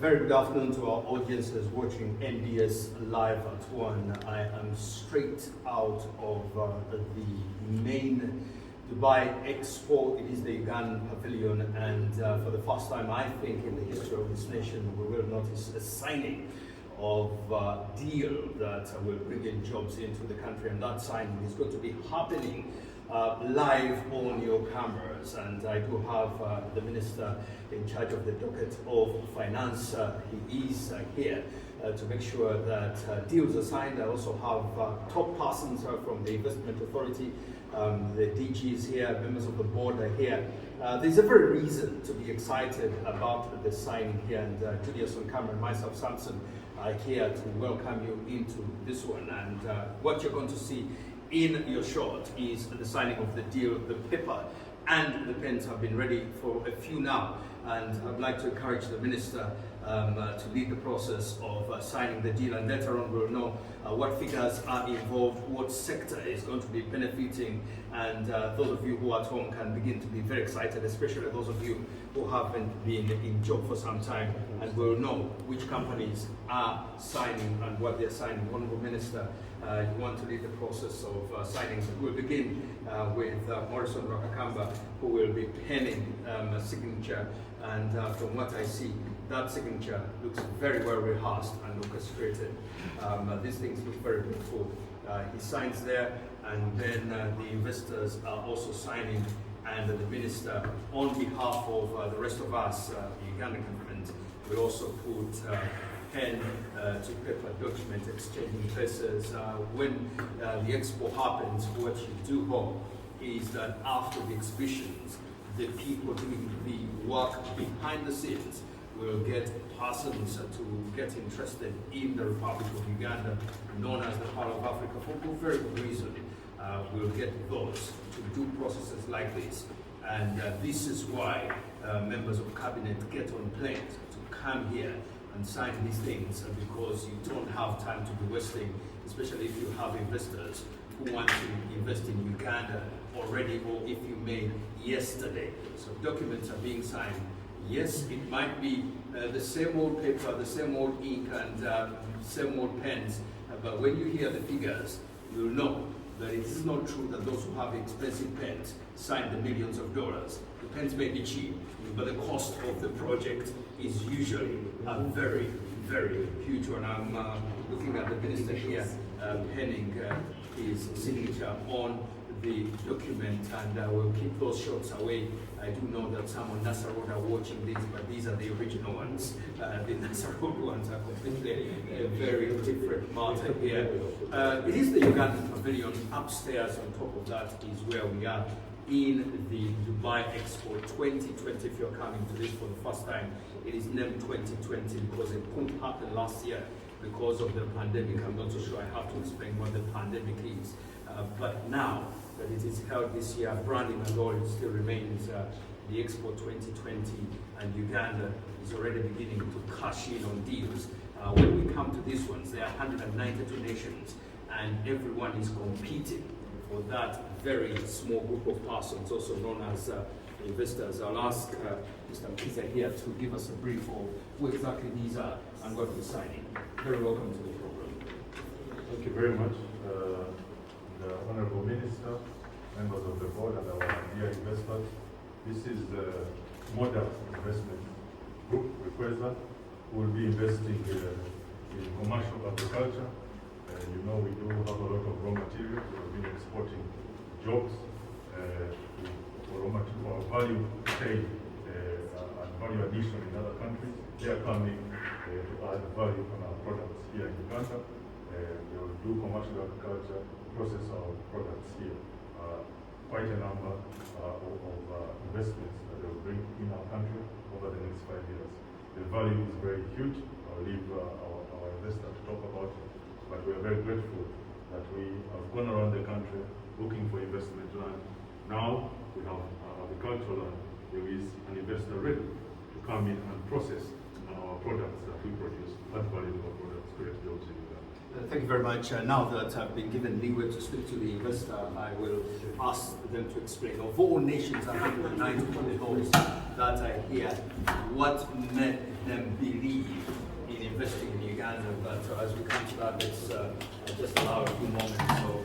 very good afternoon to our audiences watching NBS Live at 1. I am straight out of the main Dubai Expo. It is the Ugandan Pavilion, and for the first time, I think, in the history of this nation, we will notice a signing of a deal that will bring in jobs into the country, and that signing is going to be happening live on your cameras. And I do have the Minister in charge of the docket of finance. He is here to make sure that deals are signed. I also have top persons from the Investment Authority. The DG is here, members of the board are here. There's a very reason to be excited about the signing here, and Julius on camera and myself, Samson, are here to welcome you into this one. And what you're going to see in your shot is the signing of the deal. The paper and the pens have been ready for a few now, and I'd like to encourage the Minister to lead the process of signing the deal, and later on we'll know what figures are involved, what sector is going to be benefiting, and those of you who are at home can begin to be very excited, especially those of you who haven't been in job for some time, and we'll know which companies are signing and what they're signing. Honourable Minister, you want to lead the process of signing. We'll begin with Morrison Rakakamba, who will be penning a signature, and from what I see, that signature looks very well rehearsed and orchestrated. These things look very beautiful. He signs there, and then the investors are also signing, and the Minister, on behalf of the rest of us, the Ugandan government, will also put pen to paper document exchanging places. When the expo happens, what you do hope is that after the exhibitions, the people doing the work behind the scenes will get persons to get interested in the Republic of Uganda, known as the Pearl of Africa, for very good reason. We'll get those to do processes like this. And this is why members of cabinet get on planes to come here and sign these things, because you don't have time to be wasting, especially if you have investors who want to invest in Uganda already, or if you made yesterday. So documents are being signed. Yes, it might be the same old paper, the same old ink, and same old pens, but when you hear the figures, you'll know that it is not true that those who have expensive pens sign the millions of dollars. The pens may be cheap, but the cost of the project is usually a very, very huge one. I'm looking at the Minister here penning his signature on the document, and we'll keep those shots away. I do know that some on Nasser Road are watching this, but these are the original ones. The Nasser Road ones are completely a very different matter here. It is the Ugandan Pavilion. Upstairs on top of that is where we are in the Dubai Expo 2020. If you're coming to this for the first time, it is named 2020 because it couldn't happen last year because of the pandemic. I'm not so sure I have to explain what the pandemic is. But now that it is held this year, branding and all, it still remains the Expo 2020, and Uganda is already beginning to cash in on deals. When we come to these ones, there are 192 nations, and everyone is competing for that very small group of persons, also known as investors. I'll ask Mr. Mkiza here to give us a brief of who exactly these are and what we're signing. Very welcome to the program. Thank you very much. The Honourable Minister, members of the board, and our dear investors. This is the Model Investment Group, Requester, who will be investing in commercial agriculture. You know, we do have a lot of raw materials. We have been exporting jobs for value trade and value addition in other countries. They are coming to add value on our products here in Uganda. We will do commercial agriculture, process our products here. Quite a number of investments that they will bring in our country over the next 5 years. The value is very huge. I'll leave our investor to talk about it, but we are very grateful that we have gone around the country looking for investment land. Now we have agricultural land. There is an investor ready to come in and process our products that we produce, add value to our products, create jobs in Uganda. Thank you very much. Now that I've been given leeway to speak to the investor, I will ask them to explain. Of all nations, I think the 90 those that I hear, what made them believe in investing in Uganda. But as we come to that, let's just allow a few moments of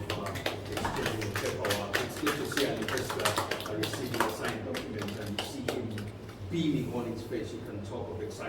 exchanging paperwork. It's good to see an investor receiving a signed document and see him beaming on his face. You can talk of excitement.